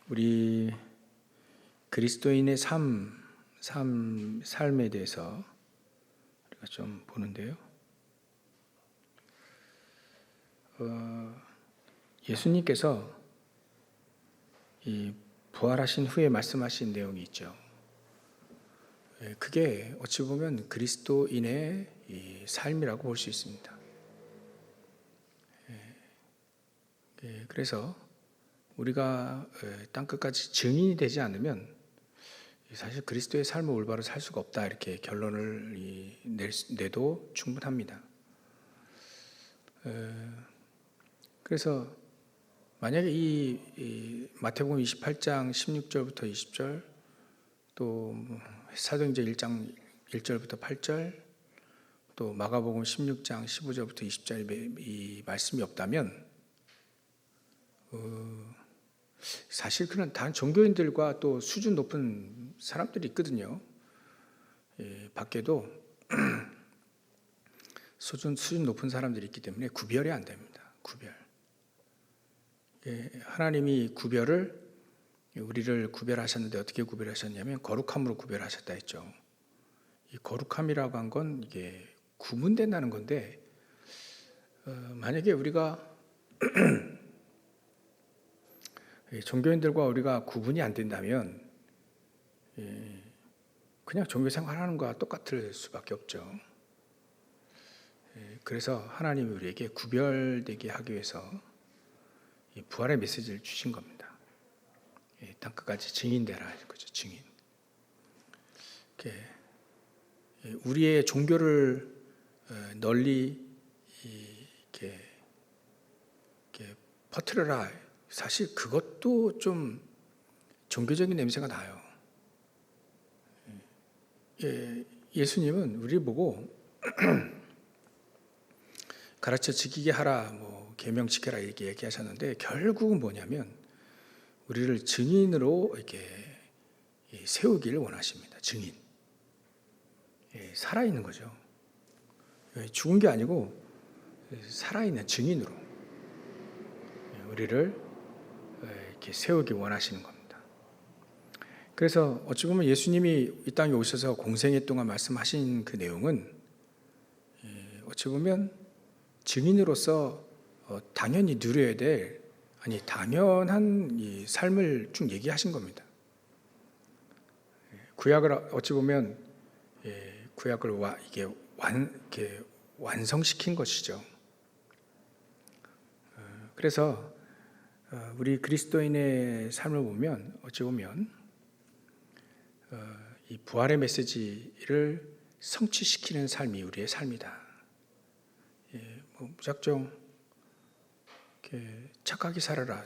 우리 그리스도인의 삶에 대해서 우리가 좀 보는데요. 예수님께서 이 부활하신 후에 말씀하신 내용이 있죠. 그게 어찌 보면 그리스도인의 이 삶이라고 볼 수 있습니다. 그래서 우리가 땅끝까지 증인이 되지 않으면 사실 그리스도의 삶을 올바로 살 수가 없다, 이렇게 결론을 내도 충분합니다. 그래서 만약에 이 마태복음 28장 16절부터 20절, 또 사도행전 1장 1절부터 8절, 또 마가복음 16장 15절부터 20절 이 말씀이 없다면 사실 그런 단 종교인들과 또 수준 높은 사람들이 있거든요. 밖에도 수준 높은 사람들이 있기 때문에 구별이 안 됩니다. 구별. 하나님이 우리를 구별하셨는데 어떻게 구별하셨냐면 거룩함으로 구별하셨다 했죠. 이 거룩함이라고 한 건 이게 구분된다는 건데, 만약에 우리가 종교인들과 우리가 구분이 안 된다면 그냥 종교 생활하는 거와 똑같을 수밖에 없죠. 그래서 하나님이 우리에게 구별되게 하기 위해서 이 부활의 메시지를 주신 겁니다. 땅끝까지 증인되라 이거죠. 증인. 우리의 종교를 널리 이렇게 퍼뜨려라. 사실 그것도 좀 종교적인 냄새가 나요. 예수님은 우리 보고 가르쳐 지키게 하라, 계명 지켜라 이렇게 얘기하셨는데, 결국은 뭐냐면 우리를 증인으로 이렇게 세우기를 원하십니다. 증인. 살아있는 거죠. 죽은 게 아니고 살아있는 증인으로 우리를 이렇게 세우기 원하시는 겁니다. 그래서 어찌 보면 예수님이 이 땅에 오셔서 공생애 동안 말씀하신 그 내용은 어찌 보면 증인으로서 당연히 누려야 될, 당연한 이 삶을 쭉 얘기하신 겁니다. 구약을 어찌 보면 구약을 이렇게 완성시킨 것이죠. 그래서 우리 그리스도인의 삶을 보면 어찌 보면 이 부활의 메시지를 성취시키는 삶이 우리의 삶이다. 무작정 착하게 살아라,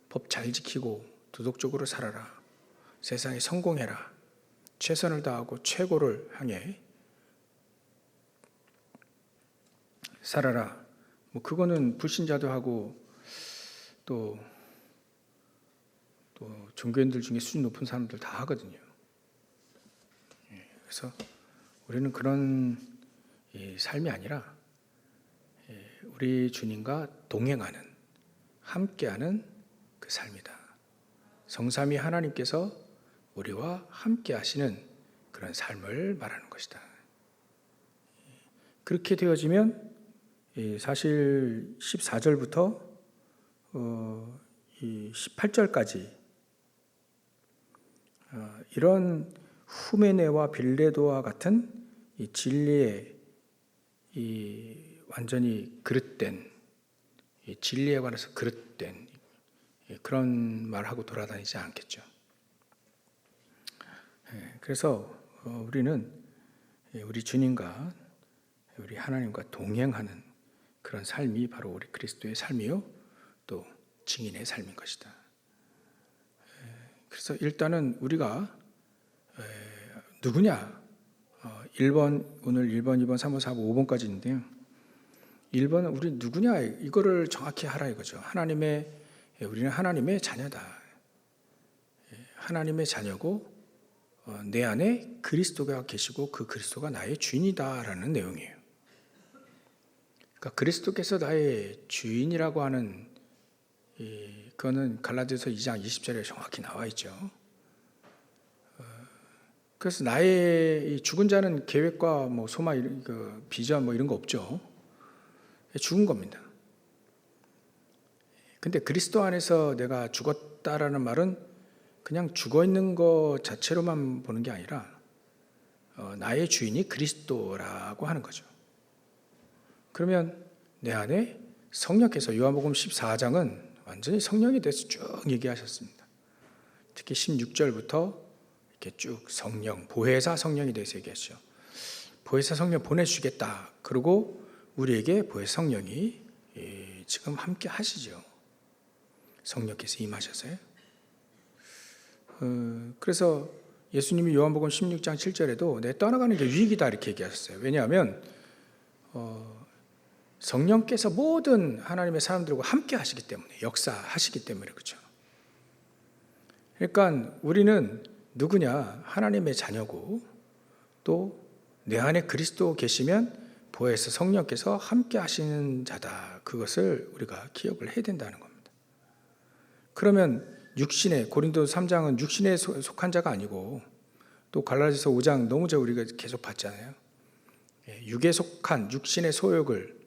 법 잘 지키고 도덕적으로 살아라, 세상에 성공해라, 최선을 다하고 최고를 향해 살아라. 그거는 불신자도 하고 또 종교인들 중에 수준 높은 사람들 다 하거든요. 그래서 우리는 그런 삶이 아니라 우리 주님과 동행하는, 함께하는 그 삶이다. 성삼위 하나님께서 우리와 함께 하시는 그런 삶을 말하는 것이다. 그렇게 되어지면 사실 14절부터 18절까지 이런 후메네와 빌레도와 같은 이 진리에 완전히 그릇된, 진리에 관해서 그릇된 그런 말하고 돌아다니지 않겠죠. 그래서 우리는 우리 주님과 우리 하나님과 동행하는 그런 삶이 바로 우리 그리스도의 삶이요, 또 증인의 삶인 것이다. 그래서 일단은 우리가 누구냐? 오늘 1번, 2번, 3번, 4번, 5번까지 있는데요. 1번은 우리 누구냐? 이거를 정확히 하라 이거죠. 우리는 하나님의 자녀다. 하나님의 자녀고 내 안에 그리스도가 계시고 그 그리스도가 나의 주인이다라는 내용이에요. 그러니까 그리스도께서 나의 주인이라고 하는 그거는 갈라디아서 2장 20절에 정확히 나와 있죠. 그래서 나의 이 죽은 자는 계획과 뭐 소망, 비전 뭐 이런 거 없죠. 죽은 겁니다. 근데 그리스도 안에서 내가 죽었다라는 말은 그냥 죽어 있는 것 자체로만 보는 게 아니라 나의 주인이 그리스도라고 하는 거죠. 그러면 내 안에 성령께서, 요한복음 14장은 완전히 성령에 대해서 쭉 얘기하셨습니다. 특히 16절부터 이렇게 쭉 성령, 보혜사 성령에 대해서 얘기하시죠. 보혜사 성령 보내주시겠다. 그리고 우리에게 보혜사 성령이 지금 함께 하시죠. 성령께서 임하셔서요. 그래서 예수님이 요한복음 16장 7절에도 내 떠나가는 게 유익이다 이렇게 얘기하셨어요. 왜냐하면 성령께서 모든 하나님의 사람들과 함께 하시기 때문에, 역사하시기 때문에 그렇죠. 그러니까 우리는 누구냐? 하나님의 자녀고, 또 내 안에 그리스도 계시면 보혜사 성령께서 함께 하시는 자다. 그것을 우리가 기억을 해야 된다는 겁니다. 그러면 육신의, 고린도서 3장은 육신에 속한 자가 아니고, 또 갈라디아서 5장 너무 우리가 계속 봤잖아요. 육에 속한 육신의 소욕을,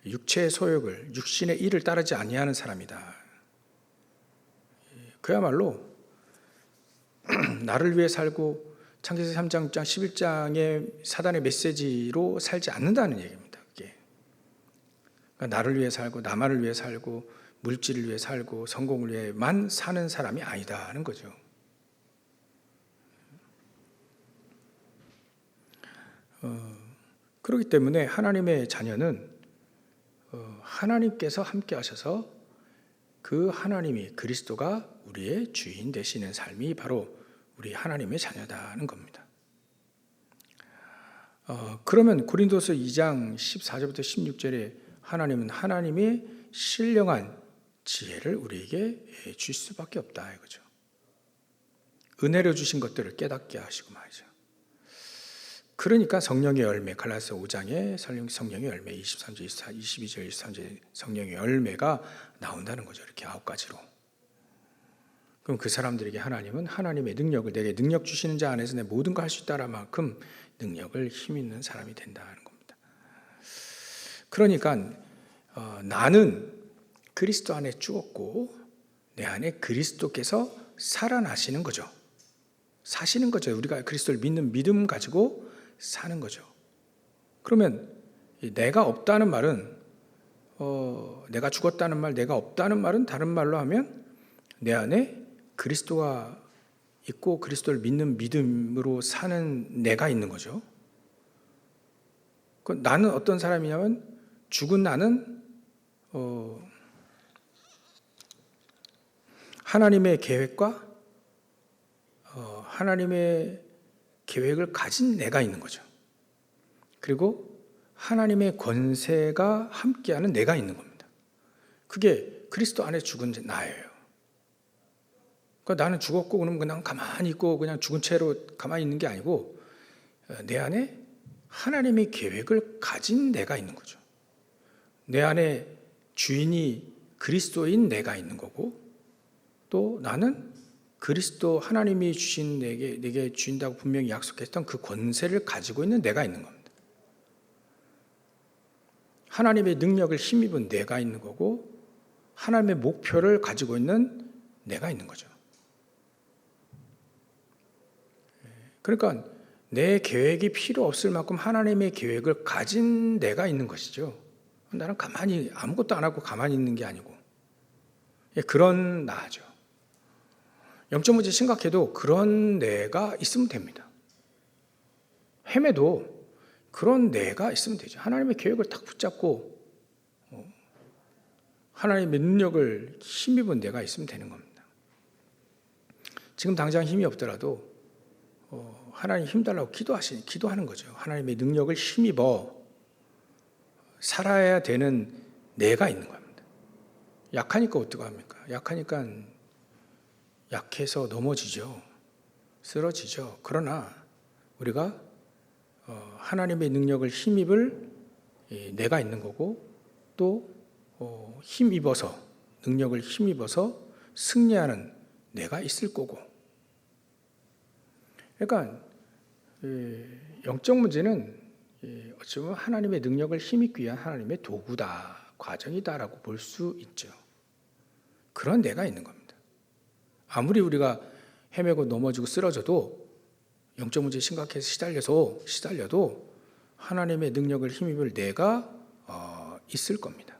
육체의 소욕을, 육신의 일을 따르지 아니하는 사람이다. 그야말로 나를 위해 살고 창세기 3장 11장의 사단의 메시지로 살지 않는다는 얘기입니다. 그게. 그러니까 나를 위해 살고 나만을 위해 살고 물질을 위해 살고 성공을 위해만 사는 사람이 아니다는 거죠. 그렇기 때문에 하나님의 자녀는 하나님께서 함께 하셔서 그 하나님이, 그리스도가 우리의 주인 되시는 삶이 바로 우리 하나님의 자녀다는 겁니다. 그러면 고린도서 2장 14절부터 16절에 하나님은 하나님의 신령한 지혜를 우리에게 줄 수밖에 없다 이거죠. 은혜로 주신 것들을 깨닫게 하시고 말이죠. 그러니까 성령의 열매, 갈라디아서 5장에 성령의 열매 23절, 22절, 23절 성령의 열매가 나온다는 거죠. 이렇게 9가지로. 그럼 그 사람들에게 하나님은 하나님의 능력을, 내게 능력 주시는 자 안에서 내 모든 걸 할 수 있다는 만큼 능력을, 힘 있는 사람이 된다는 겁니다. 그러니까 나는 그리스도 안에 죽었고 내 안에 그리스도께서 살아나시는 거죠. 사시는 거죠. 우리가 그리스도를 믿는 믿음 가지고 사는 거죠. 그러면 내가 없다는 말은, 내가 죽었다는 말, 내가 없다는 말은 다른 말로 하면 내 안에 그리스도가 있고 그리스도를 믿는 믿음으로 사는 내가 있는 거죠. 나는 어떤 사람이냐면, 죽은 나는 하나님의 계획과 하나님의 계획을 가진 내가 있는 거죠. 그리고 하나님의 권세가 함께하는 내가 있는 겁니다. 그게 그리스도 안에 죽은 나예요. 그러니까 나는 죽었고 그러면 그냥 가만히 있고 그냥 죽은 채로 가만히 있는 게 아니고 내 안에 하나님의 계획을 가진 내가 있는 거죠. 내 안에 주인이 그리스도인 내가 있는 거고, 또 나는 그리스도, 하나님이 주신 내게 주신다고 분명히 약속했던 그 권세를 가지고 있는 내가 있는 겁니다. 하나님의 능력을 힘입은 내가 있는 거고, 하나님의 목표를 가지고 있는 내가 있는 거죠. 그러니까 내 계획이 필요 없을 만큼 하나님의 계획을 가진 내가 있는 것이죠. 나는 가만히 아무것도 안 하고 가만히 있는 게 아니고, 그런 나죠. 영적 문제 심각해도 그런 내가 있으면 됩니다. 헤매도 그런 내가 있으면 되죠. 하나님의 계획을 딱 붙잡고 하나님의 능력을 힘입은 내가 있으면 되는 겁니다. 지금 당장 힘이 없더라도 하나님 힘 달라고 기도하는 거죠. 하나님의 능력을 힘입어 살아야 되는 내가 있는 겁니다. 약하니까 어떡합니까? 약하니까 약해서 넘어지죠. 쓰러지죠. 그러나 우리가 하나님의 능력을 힘입을 내가 있는 거고, 또 힘입어서, 능력을 힘입어서 승리하는 내가 있을 거고. 그러니까 영적 문제는 어찌 보면 하나님의 능력을 힘입기 위한 하나님의 도구다, 과정이다라고 볼 수 있죠. 그런 내가 있는 겁니다. 아무리 우리가 헤매고 넘어지고 쓰러져도 영적 문제에 심각해서 시달려도 하나님의 능력을 힘입을 내가 있을 겁니다.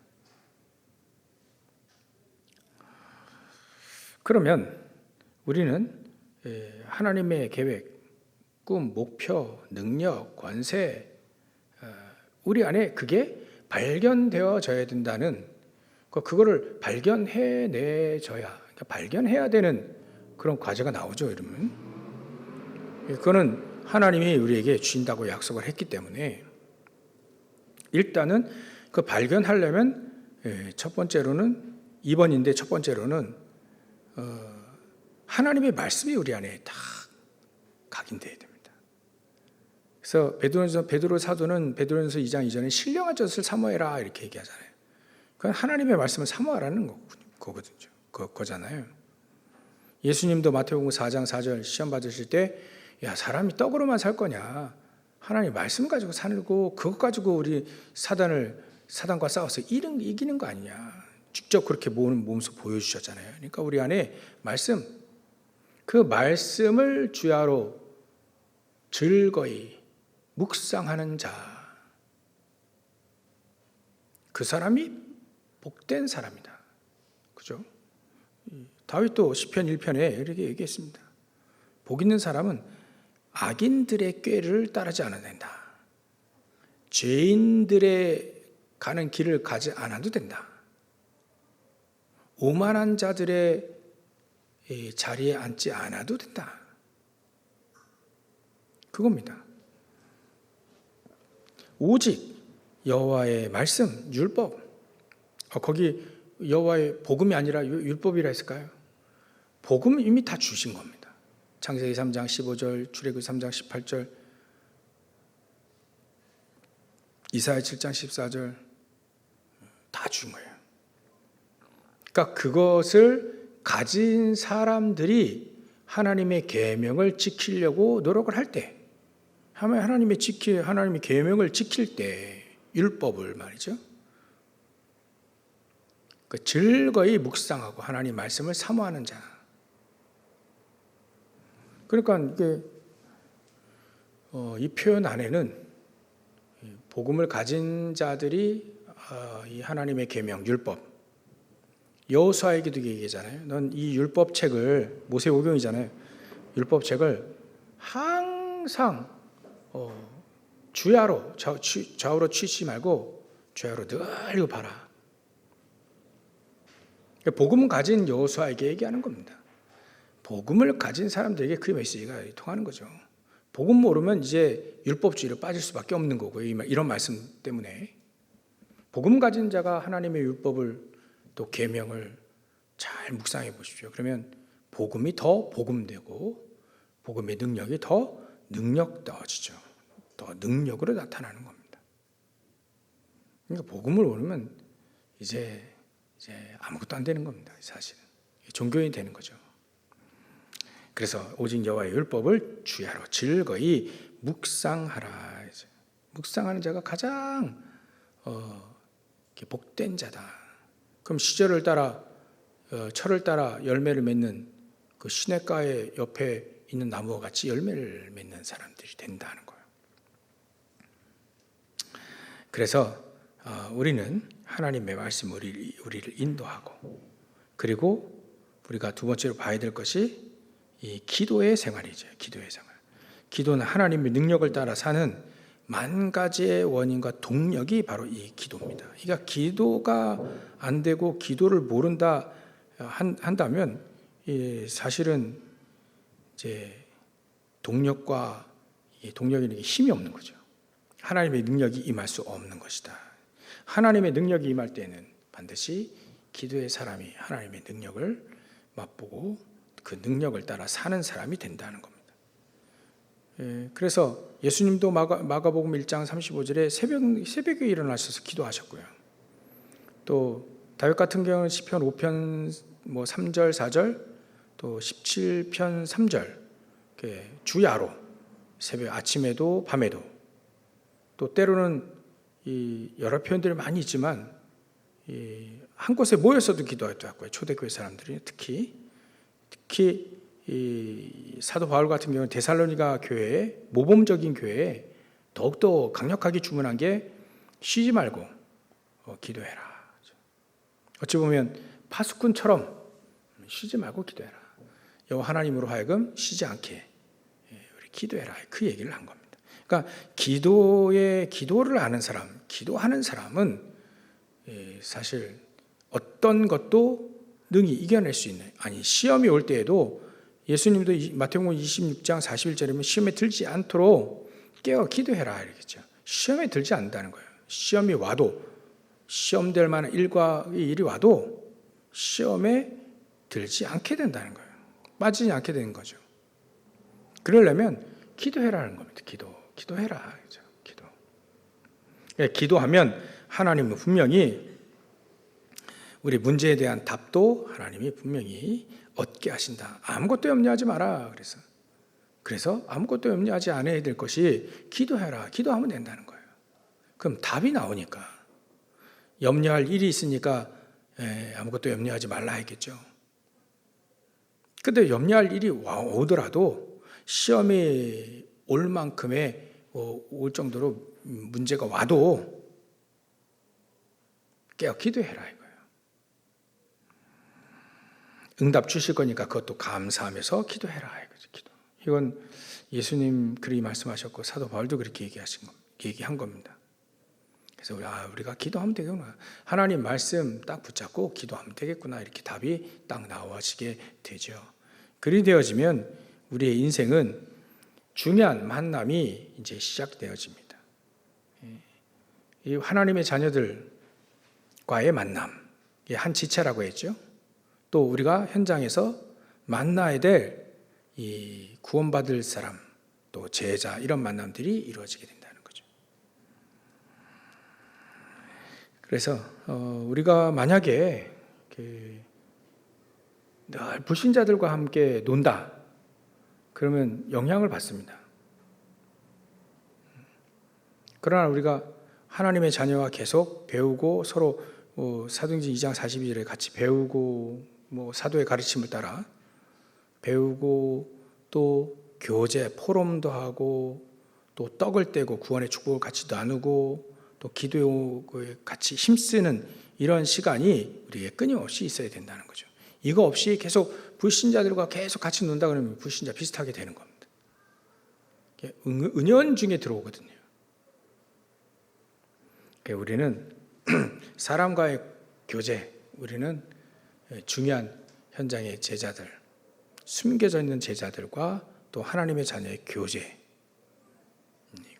그러면 우리는 하나님의 계획, 꿈, 목표, 능력, 권세, 우리 안에 그게 발견되어져야 된다는, 그거를 발견해내줘야, 그러니까 발견해야 되는 그런 과제가 나오죠. 이러면 그거는 하나님이 우리에게 주신다고 약속을 했기 때문에 일단은 그 발견하려면 첫 번째로는 2번인데 첫 번째로는 하나님의 말씀이 우리 안에 다 각인돼야 됩니다. 그래서 베드로 사도는 베드로전서 2장 2절에 신령한 젖을 사모해라 이렇게 얘기하잖아요. 그건 하나님의 말씀을 사모하라는 거잖아요. 예수님도 마태복음 4장 4절 시험 받으실 때 야, 사람이 떡으로만 살 거냐? 하나님 말씀 가지고 살고 그것 가지고 우리 사단과 싸워서 이기는 거 아니냐? 직접 그렇게 몸소 보여주셨잖아요. 그러니까 우리 안에 말씀, 그 말씀을 주야로 즐거이 묵상하는 자, 그 사람이 복된 사람이다. 그죠? 다윗도 시편 1편에 이렇게 얘기했습니다. 복 있는 사람은 악인들의 꾀를 따르지 않아도 된다. 죄인들의 가는 길을 가지 않아도 된다. 오만한 자들의 자리에 앉지 않아도 된다. 그겁니다. 오직 여호와의 말씀, 율법, 거기 여호와의 복음이 아니라 율법이라 했을까요? 복음은 이미 다 주신 겁니다. 창세기 3장 15절, 출애굽기 3장 18절, 이사야 7장 14절 다 준 거예요. 그러니까 그것을 가진 사람들이 하나님의 계명을 지키려고 노력을 할 때, 하나님의 계명을 지킬 때 율법을 말이죠. 즐거이 묵상하고 하나님 말씀을 사모하는 자. 그러니까 이게 이 표현 안에는 복음을 가진 자들이 이 하나님의 계명, 율법, 여호수아에게도 얘기하잖아요. 넌 이 율법책을, 모세오경이잖아요. 율법책을 항상 주야로, 좌우로 치지 말고 주야로 늘 읽어봐라. 복음을 가진 여호수아에게 얘기하는 겁니다. 복음을 가진 사람들에게 그 메시지가 통하는 거죠. 복음 모르면 이제 율법주의로 빠질 수밖에 없는 거고, 이런 말씀 때문에. 복음 가진 자가 하나님의 율법을 또 계명을 잘 묵상해 보십시오. 그러면 복음이 더 복음되고 복음의 능력이 더 능력다워지죠. 더 능력으로 나타나는 겁니다. 그러니까 복음을 모르면 이제 아무것도 안 되는 겁니다. 사실은 종교인이 되는 거죠. 그래서 오직 여호와의 율법을 주야로 즐거이 묵상하라. 묵상하는 자가 가장 복된 자다. 그럼 시절을 따라 철을 따라 열매를 맺는 그 시냇가의 옆에 있는 나무와 같이 열매를 맺는 사람들이 된다는 거예요. 그래서 우리는 하나님의 말씀 우리를 인도하고, 그리고 우리가 두 번째로 봐야 될 것이 이 기도의 생활이죠. 기도의 생활. 기도는 하나님의 능력을 따라 사는 만 가지의 원인과 동력이 바로 이 기도입니다. 그러니까 기도가 안 되고 기도를 모른다 한다면 사실은 이제 동력이 힘이 없는 거죠. 하나님의 능력이 임할 수 없는 것이다. 하나님의 능력이 임할 때는 반드시 기도의 사람이 하나님의 능력을 맛보고 그 능력을 따라 사는 사람이 된다는 겁니다. 그래서 예수님도 마가복음 1장 35절에 새벽에 일어나셔서 기도하셨고요. 또 다윗 같은 경우는 시편 5편 뭐 3절, 4절, 또 17편 3절 주야로 새벽 아침에도 밤에도 또 때로는 이 여러 표현들이 많이 있지만 한 곳에 모여서도 기도하기도 하고요. 초대교회 사람들이 특히 이 사도 바울 같은 경우는 데살로니가 교회에 모범적인 교회에 더욱더 강력하게 주문한 게 쉬지 말고 기도해라. 어찌 보면 파수꾼처럼 쉬지 말고 기도해라. 여호와 하나님으로 하여금 쉬지 않게 우리 기도해라. 그 얘기를 한 겁니다. 그러니까 기도를 아는 사람, 기도하는 사람은 사실 어떤 것도 능히 이겨낼 수 있는, 아니 시험이 올 때에도 예수님도 마태복음 26장 41절이면 시험에 들지 않도록 깨어 기도해라 이러겠죠. 시험에 들지 않는다는 거예요. 시험이 와도, 시험될 만한 일이 와도 시험에 들지 않게 된다는 거예요. 빠지지 않게 되는 거죠. 그러려면 기도해라는 겁니다. 기도해라. 그렇죠? 기도하면 하나님은 분명히 우리 문제에 대한 답도 하나님이 분명히 얻게 하신다. 아무것도 염려하지 마라. 그래서 아무것도 염려하지 않아야 될 것이 기도해라. 기도하면 된다는 거예요. 그럼 답이 나오니까 염려할 일이 있으니까 아무것도 염려하지 말라 했겠죠. 근데 염려할 일이 오더라도 시험이 올 만큼의 올 정도로 문제가 와도 깨어 기도해라 이거예요. 응답 주실 거니까 그것도 감사하면서 기도해라 이거죠. 이건 예수님 그렇게 말씀하셨고 사도 바울도 그렇게 얘기한 겁니다. 그래서 우리가 기도하면 되겠구나. 하나님 말씀 딱 붙잡고 기도하면 되겠구나. 이렇게 답이 딱 나와지게 되죠. 그리 되어지면 우리의 인생은 중요한 만남이 이제 시작되어집니다. 이 하나님의 자녀들과의 만남, 한 지체라고 했죠. 또 우리가 현장에서 만나야 될 이 구원받을 사람, 또 제자 이런 만남들이 이루어지게 된다는 거죠. 그래서 우리가 만약에 늘 불신자들과 함께 논다, 그러면 영향을 받습니다. 그러나 우리가 하나님의 자녀와 계속 배우고 서로 사도행전 2장 42절에 같이 배우고 사도의 가르침을 따라 배우고 또 교제, 포럼도 하고 또 떡을 떼고 구원의 축복을 같이 나누고 또 기도에 같이 힘쓰는 이런 시간이 우리에게 끊임없이 있어야 된다는 거죠. 이거 없이 계속 불신자들과 계속 같이 논다 그러면 불신자 비슷하게 되는 겁니다. 은연중에 들어오거든요. 우리는 사람과의 교제, 우리는 중요한 현장의 제자들, 숨겨져 있는 제자들과 또 하나님의 자녀의 교제,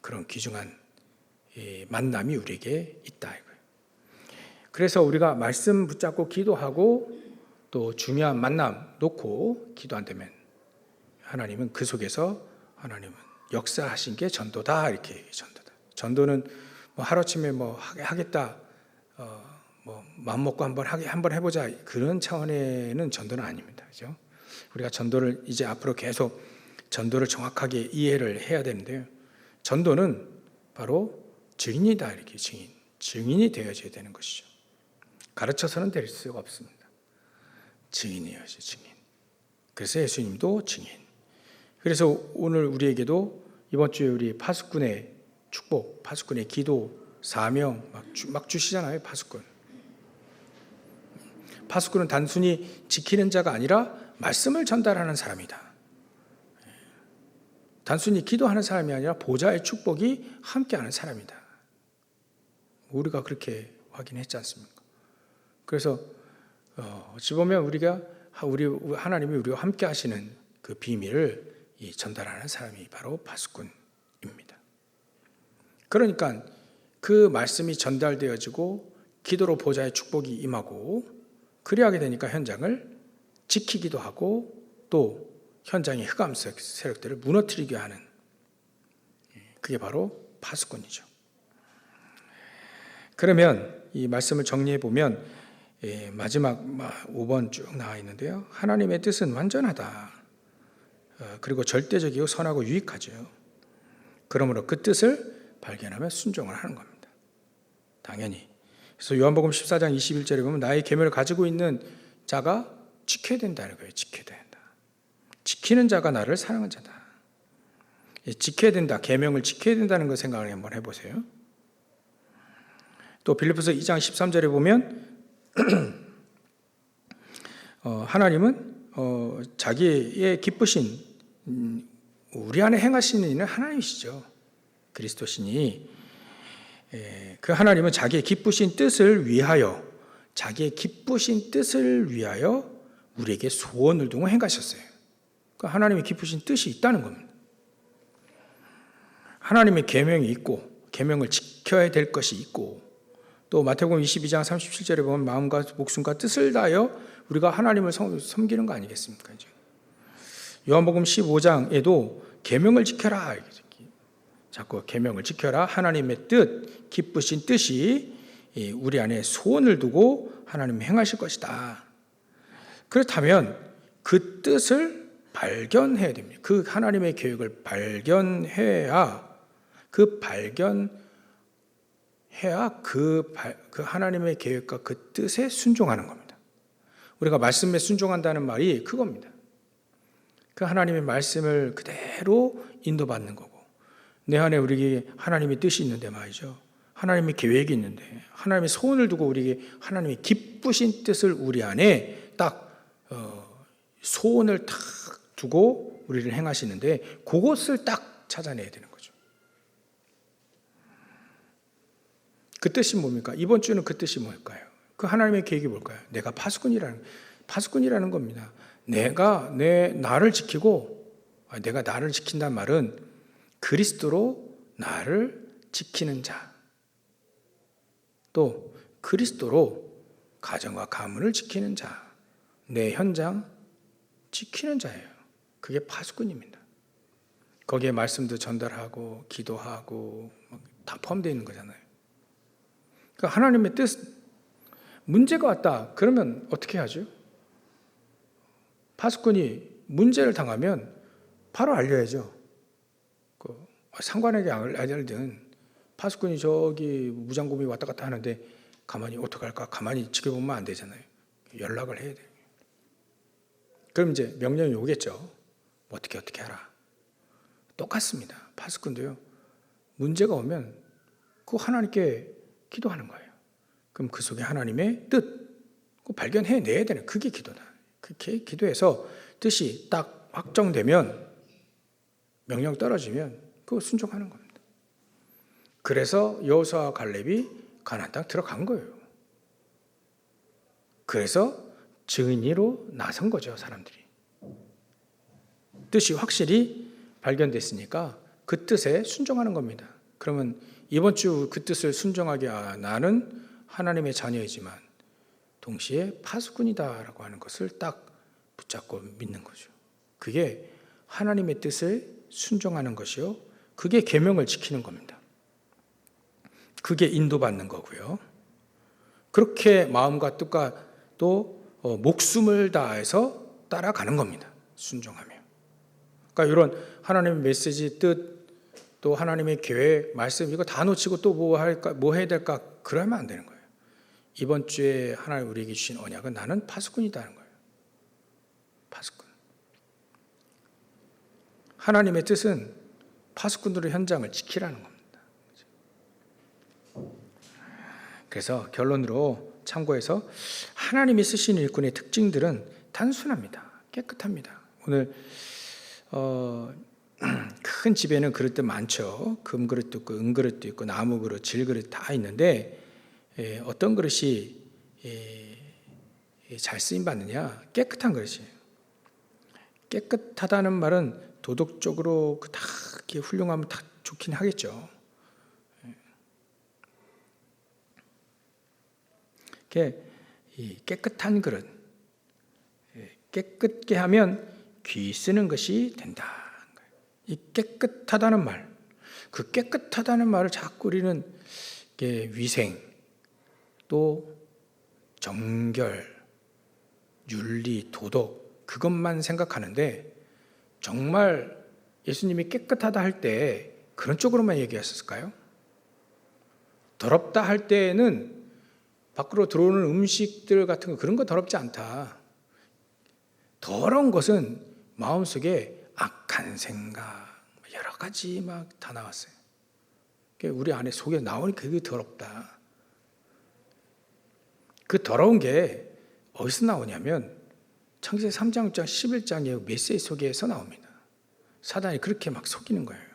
그런 귀중한 만남이 우리에게 있다. 그래서 우리가 말씀 붙잡고 기도하고 또 중요한 만남 놓고 기도 안 되면 하나님은 그 속에서 하나님은 역사하신 게 전도다. 이렇게 전도다. 전도는 하루아침에 하겠다, 마음 먹고 한번 해보자, 그런 차원에는 전도는 아닙니다. 그죠? 우리가 전도를 이제 앞으로 계속 전도를 정확하게 이해를 해야 되는데요. 전도는 바로 증인이다. 이렇게 증인이 되어져야 되는 것이죠. 가르쳐서는 될 수가 없습니다. 증인이어야죠, 증인. 그래서 예수님도 증인. 그래서 오늘 우리에게도 이번 주에 우리 파수꾼의 축복, 파수꾼의 기도, 사명 막 주시잖아요. 파수꾼은 단순히 지키는 자가 아니라 말씀을 전달하는 사람이다. 단순히 기도하는 사람이 아니라 보좌의 축복이 함께하는 사람이다. 우리가 그렇게 확인했지 않습니까? 그래서 어찌 보면 하나님이 우리와 함께 하시는 그 비밀을 전달하는 사람이 바로 파수꾼입니다. 그러니까 그 말씀이 전달되어지고 기도로 보좌의 축복이 임하고 그리하게 되니까 현장을 지키기도 하고 또 현장의 흑암 세력들을 무너뜨리게 하는, 그게 바로 파수꾼이죠. 그러면 이 말씀을 정리해 보면 마지막 5번 쭉 나와 있는데요. 하나님의 뜻은 완전하다. 그리고 절대적이고 선하고 유익하죠. 그러므로 그 뜻을 발견하며 순종을 하는 겁니다. 당연히. 그래서 요한복음 14장 21절에 보면 나의 계명을 가지고 있는 자가 지켜야 된다는 거예요. 지켜야 된다. 지키는 자가 나를 사랑한 자다. 지켜야 된다. 계명을 지켜야 된다는 걸 생각을 한번 해보세요. 또 빌립보서 2장 13절에 보면 하나님은 자기의 기쁘신 우리 안에 행하시는 이는 하나님이시죠. 그리스도시니 그 하나님은 자기의 기쁘신 뜻을 위하여 우리에게 소원을 두고 행하셨어요. 그 하나님의 기쁘신 뜻이 있다는 겁니다. 하나님의 계명이 있고 계명을 지켜야 될 것이 있고 또 마태복음 22장 37절에 보면 마음과 목숨과 뜻을 다하여 우리가 하나님을 섬기는 거 아니겠습니까? 요한복음 15장에도 계명을 지켜라. 자꾸 계명을 지켜라. 하나님의 뜻, 기쁘신 뜻이 우리 안에 소원을 두고 하나님이 행하실 것이다. 그렇다면 그 뜻을 발견해야 됩니다. 그 하나님의 계획을 발견해야 그 하나님의 계획과 그 뜻에 순종하는 겁니다. 우리가 말씀에 순종한다는 말이 그겁니다. 그 하나님의 말씀을 그대로 인도받는 거고 내 안에 우리에게 하나님의 뜻이 있는데 말이죠. 하나님의 계획이 있는데 하나님의 소원을 두고 우리에게 하나님의 기쁘신 뜻을 우리 안에 딱 소원을 딱 두고 우리를 행하시는데 그것을 딱 찾아내야 되는 거죠. 그 뜻이 뭡니까? 이번 주는 그 뜻이 뭘까요? 그 하나님의 계획이 뭘까요? 내가 파수꾼이라는 겁니다. 내가 나를 지키고 내가 나를 지킨다는 말은 그리스도로 나를 지키는 자, 또 그리스도로 가정과 가문을 지키는 자, 내 현장 지키는 자예요. 그게 파수꾼입니다. 거기에 말씀도 전달하고 기도하고 다 포함되어 있는 거잖아요. 그러니까 하나님의 뜻, 문제가 왔다 그러면 어떻게 하죠? 파수꾼이 문제를 당하면 바로 알려야죠. 상관에게 알든 파수꾼이 저기 무장고미 왔다 갔다 하는데 가만히 어떡할까? 가만히 지켜보면 안 되잖아요. 연락을 해야 돼요. 그럼 이제 명령이 오겠죠. 어떻게 하라. 똑같습니다. 파수꾼도요. 문제가 오면 그 하나님께 기도하는 거예요. 그럼 그 속에 하나님의 뜻 발견해내야 되는 그게 기도다. 그렇게 기도해서 뜻이 딱 확정되면 명령 떨어지면 그거 순종하는 겁니다. 그래서 여호수아와 갈렙이 가나안 땅 들어간 거예요. 그래서 증인으로 나선 거죠, 사람들이. 뜻이 확실히 발견됐으니까 그 뜻에 순종하는 겁니다. 그러면 이번 주 그 뜻을 순종하게 나는 하나님의 자녀이지만 동시에 파수꾼이다라고 하는 것을 딱 붙잡고 믿는 거죠. 그게 하나님의 뜻을 순종하는 것이요. 그게 계명을 지키는 겁니다. 그게 인도받는 거고요. 그렇게 마음과 뜻과 또 목숨을 다해서 따라가는 겁니다. 순종하며. 그러니까 이런 하나님의 메시지, 뜻, 또 하나님의 계획, 말씀 이거 다 놓치고 또 뭐 할까, 뭐 해야 될까 그러면 안 되는 거예요. 이번 주에 하나님 우리에게 주신 언약은 나는 파수꾼이다는 거예요. 파수꾼. 하나님의 뜻은 파수꾼들의 현장을 지키라는 겁니다. 그래서 결론으로 참고해서 하나님이 쓰신 일꾼의 특징들은 단순합니다. 깨끗합니다. 오늘 큰 집에는 그릇들 많죠. 금그릇도 있고 은그릇도 있고 나무그릇, 질그릇 다 있는데 어떤 그릇이 잘 쓰임 받느냐? 깨끗한 그릇이에요. 깨끗하다는 말은 도덕적으로 다 훌륭하면 다 좋긴 하겠죠. 이 깨끗한 그릇, 깨끗게 하면 귀 쓰는 것이 된다. 이 깨끗하다는 말, 그 깨끗하다는 말을 자꾸 우리는 위생, 또 정결, 윤리, 도덕 그것만 생각하는데 정말 예수님이 깨끗하다 할 때 그런 쪽으로만 얘기하셨을까요? 더럽다 할 때에는 밖으로 들어오는 음식들 같은 거 그런 거 더럽지 않다. 더러운 것은 마음속에 악한 생각 여러 가지 막 다 나왔어요. 우리 안에 속에 나오니까 그게 더럽다. 그 더러운 게 어디서 나오냐면 창세기 3장 11장의 메시지 속에서 나옵니다. 사단이 그렇게 막 속이는 거예요.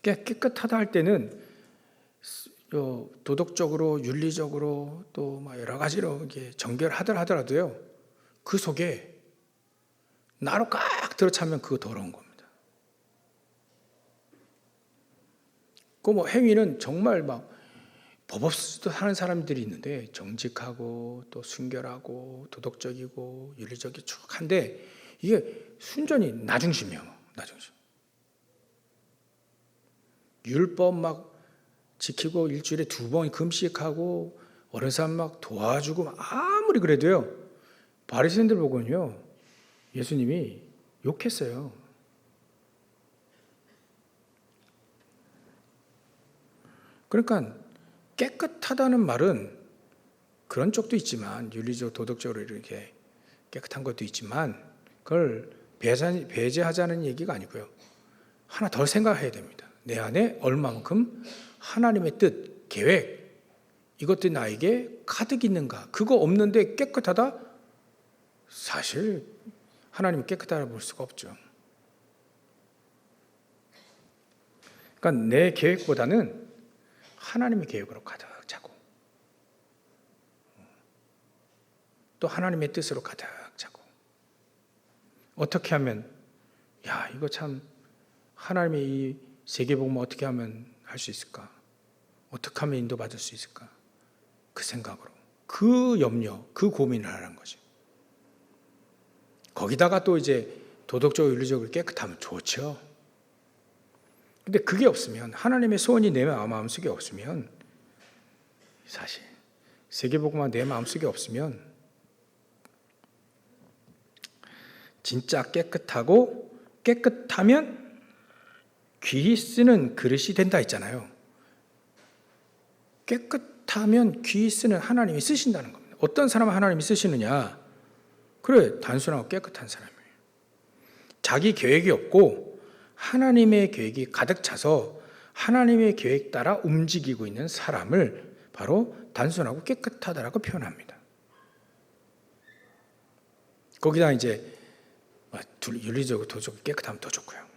깨끗하다 할 때는 도덕적으로 윤리적으로 또 여러 가지로 정결하더라도요 그 속에 나로 꽉 들어차면 그거 더러운 겁니다. 그 행위는 정말 법 없이도 하는 사람들이 있는데 정직하고 또 순결하고 도덕적이고 윤리적이 쭉 한데 이게 순전히 나 중심이에요. 나 중심. 율법 지키고 일주일에 2번 금식하고 어른 사람 도와주고 아무리 그래도요 바리새인들 보고는요 예수님이 욕했어요. 그러니까 깨끗하다는 말은 그런 쪽도 있지만 윤리적 도덕적으로 이렇게 깨끗한 것도 있지만 그걸 배제하자는 얘기가 아니고요. 하나 더 생각해야 됩니다. 내 안에 얼마만큼 하나님의 뜻, 계획 이것들이 나에게 가득 있는가. 그거 없는데 깨끗하다? 사실 하나님이 깨끗하다고 볼 수가 없죠. 그러니까 내 계획보다는 하나님의 계획으로 가득 차고 또 하나님의 뜻으로 가득 차고 어떻게 하면 이거 참 하나님의 이 세계복음을 어떻게 하면 할 수 있을까? 어떻게 하면 인도받을 수 있을까? 그 생각으로 그 염려, 그 고민을 하라는 거죠. 거기다가 또 이제 도덕적으로 윤리적으로 깨끗하면 좋죠. 근데 그게 없으면 하나님의 소원이 내 마음속에 없으면 사실 세계복음만 내 마음속에 없으면 진짜 깨끗하고 깨끗하면 귀히 쓰는 그릇이 된다 했잖아요. 깨끗하면 귀히 쓰는 하나님이 쓰신다는 겁니다. 어떤 사람은 하나님이 쓰시느냐? 그래, 단순하고 깨끗한 사람이에요. 자기 계획이 없고 하나님의 계획이 가득 차서 하나님의 계획 따라 움직이고 있는 사람을 바로 단순하고 깨끗하다라고 표현합니다. 거기다 이제 윤리적으로 도덕적으로 깨끗하면 더 좋고요.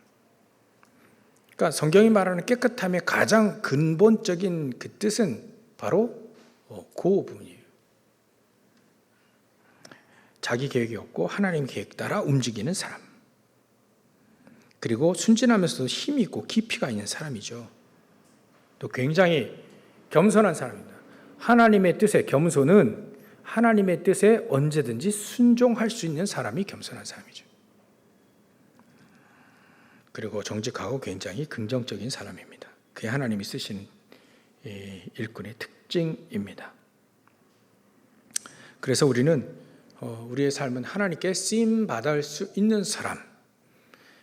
그러니까 성경이 말하는 깨끗함의 가장 근본적인 그 뜻은 바로 그 부분이에요. 자기 계획이 없고 하나님 계획 따라 움직이는 사람. 그리고 순진하면서도 힘이 있고 깊이가 있는 사람이죠. 또 굉장히 겸손한 사람입니다. 하나님의 뜻에 겸손은 하나님의 뜻에 언제든지 순종할 수 있는 사람이 겸손한 사람이죠. 그리고 정직하고 굉장히 긍정적인 사람입니다. 그게 하나님이 쓰시는 일꾼의 특징입니다. 그래서 우리는 우리의 삶은 하나님께 쓰임받을 수 있는 사람.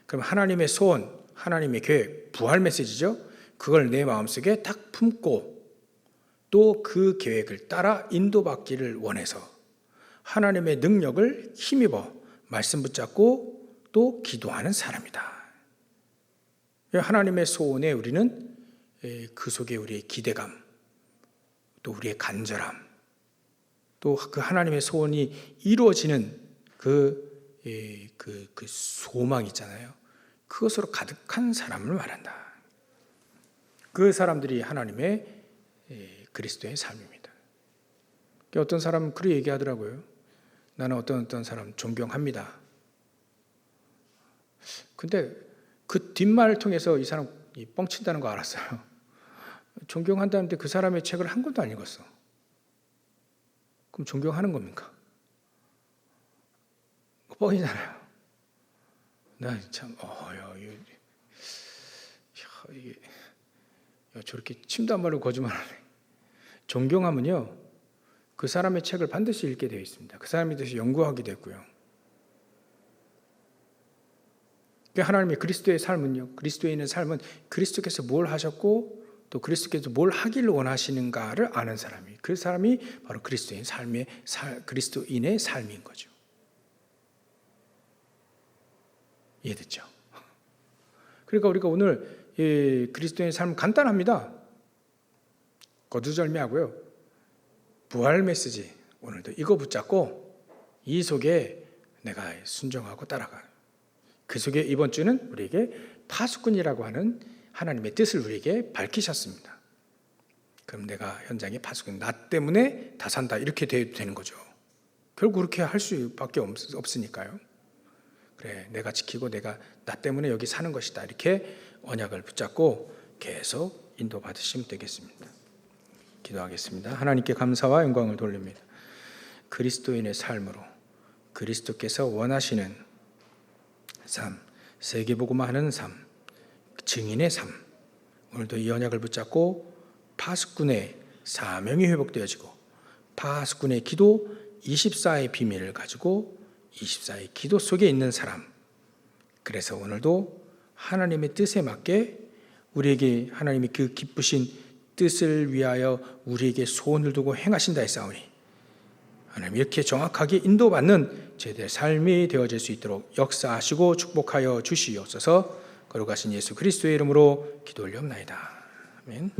그럼 하나님의 소원, 하나님의 계획, 부활 메시지죠. 그걸 내 마음속에 딱 품고 또 그 계획을 따라 인도받기를 원해서 하나님의 능력을 힘입어 말씀 붙잡고 또 기도하는 사람이다. 하나님의 소원에 우리는 그 속에 우리의 기대감, 또 우리의 간절함, 또 그 하나님의 소원이 이루어지는 그 소망 있잖아요. 그것으로 가득한 사람을 말한다. 그 사람들이 하나님의 그리스도의 삶입니다. 어떤 사람은 그렇게 얘기하더라고요. 나는 어떤 사람 존경합니다. 근데 그 뒷말을 통해서 이 사람 뻥친다는 거 알았어요. 존경한다는데 그 사람의 책을 한 권도 안 읽었어. 그럼 존경하는 겁니까? 뻥이잖아요. 나 참, 저렇게 침도 안 바르고 거짓말하네. 존경하면요, 그 사람의 책을 반드시 읽게 되어 있습니다. 그 사람에 대해서 연구하게 되고요. 하나님의 그리스도의 삶은요, 그리스도인의 삶은 그리스도께서 뭘 하셨고 또 그리스도께서 뭘 하기를 원하시는가를 아는 사람이, 그 사람이 바로 그리스도인의 삶인 거죠. 이해됐죠? 그러니까 우리가 오늘 그리스도인의 삶은 간단합니다. 거두절미하고요. 부활 메시지 오늘도 이거 붙잡고 이 속에 내가 순종하고 따라가요. 그 속에 이번 주는 우리에게 파수꾼이라고 하는 하나님의 뜻을 우리에게 밝히셨습니다. 그럼 내가 현장에 파수꾼, 나 때문에 다 산다 이렇게 되는 거죠. 결국 그렇게 할 수밖에 없으니까요. 그래, 내가 지키고 내가 나 때문에 여기 사는 것이다, 이렇게 언약을 붙잡고 계속 인도받으시면 되겠습니다. 기도하겠습니다. 하나님께 감사와 영광을 돌립니다. 그리스도인의 삶으로 그리스도께서 원하시는 삶, 세계복음화하는 삶, 증인의 삶, 오늘도 이 언약을 붙잡고 파수꾼의 사명이 회복되어지고 파수꾼의 기도 24의 비밀을 가지고 24의 기도 속에 있는 사람, 그래서 오늘도 하나님의 뜻에 맞게 우리에게 하나님이 그 기쁘신 뜻을 위하여 우리에게 소원을 두고 행하신다 했사오니 하나님 이렇게 정확하게 인도받는 제대의 삶이 되어질 수 있도록 역사하시고 축복하여 주시옵소서. 거룩하신 예수 그리스도의 이름으로 기도 올려옵나이다. 아멘.